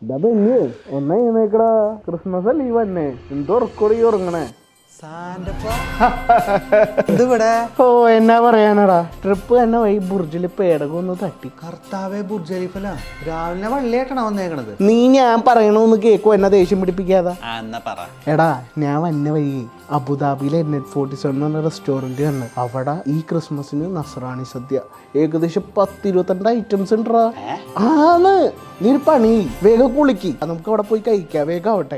ഒന്നേക്കടാ Christmas leave തന്നെ എന്തോ record ഉറങ്ങണേ ഓ എന്നാ പറയാനടാ ട്രിപ്പ് തന്നെ വൈ ബുർജിൽ പേടകൊന്ന് തട്ടി. കർത്താവേ ബുർജ് ഖലീഫല രാവിലെ വള്ളിയായിട്ടാണ് വന്നേക്കണത്. നീ ഞാൻ പറയണോന്ന് കേക്കോ എന്നെ ദേഷ്യം പിടിപ്പിക്കാതെ. എടാ ഞാൻ വന്ന വഴി അബുദാബിയിലെ NH47 എന്ന് പറഞ്ഞ റെസ്റ്റോറൻറ്റ് കണ്ട്. അവിടെ ഈ ക്രിസ്മസിന് നസ്രാണി സദ്യ ഏകദേശം 10-22 ഐറ്റംസ് ഉണ്ടാ. ആന്ന് നീ ഒരു പണി വേഗം കുളിക്ക്, നമുക്ക് അവിടെ പോയി കഴിക്കാം. വേഗം ആവട്ടെ.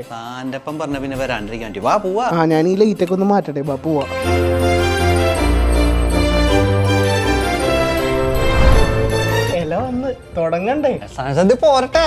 പറഞ്ഞ പിന്നെ വരാണ്ടിരിക്കാൻ പറ്റി. വാ പോവാ. ഞാൻ ഈ ലൈറ്റൊക്കെ ഒന്ന് മാറ്റട്ടെ. ബാ പോവാ. എല വന്ന് തുടങ്ങണ്ടേ? സദ്യ പോരട്ടെ.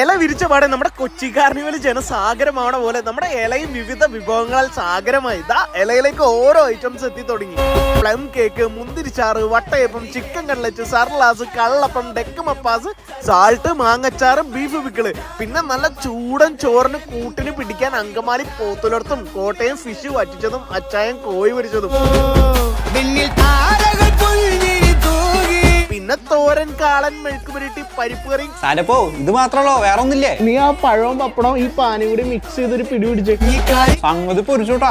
ഇല വിരിച്ച പാടെ നമ്മുടെ കൊച്ചി കാർണിവൽ ജനസാഗരമാവണ പോലെ നമ്മുടെ ഇലയും വിവിധ വിഭവങ്ങളാൽ സാഗരമായി. ഇതാ ഇലയിലേക്ക് ഓരോ ഐറ്റംസ് എത്തി തുടങ്ങി. പ്ലം കേക്ക്, മുന്തിരിച്ചാറ്, വട്ടയപ്പം, ചിക്കൻ കട്ലറ്റ്, സർലാസ്, കള്ളപ്പം, ഡെക്ക് മപ്പാസ്, സാൾട്ട്, മാങ്ങച്ചാറ്, ബീഫ് പിക്കിള്, പിന്നെ നല്ല ചൂടൻ ചോറിന് കൂട്ടിന് പിടിക്കാൻ അങ്കമാലി പോത്തുലർത്തും, കോട്ടയം ഫിഷ് വറ്റിച്ചതും, അച്ചായം കോഴി പൊരിച്ചതും, പിന്നെ തോരൻ, കാളൻ, മെഴുക്കുപുരട്ടി, പരിപ്പ് കറി. സാരപ്പോ ഇത് മാത്രമല്ലോ, വേറെ ഒന്നില്ലേ? നീ ആ പഴവും പപ്പടവും ഈ പാനും കൂടി മിക്സ് ചെയ്തൊരു പിടി പിടിച്ചേ. സംഗതി പൊരിച്ചോട്ടാ.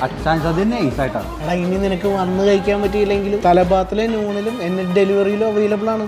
അച്ഛൻ സദ്യ നൈസായിട്ടാണ്. എടാ ഇനി നിനക്ക് വന്ന് കഴിക്കാൻ പറ്റിയില്ലെങ്കിലും തലഭാത്തിലെ നൂണിലും ഡെലിവറിയിലും അവൈലബിൾ ആണ്.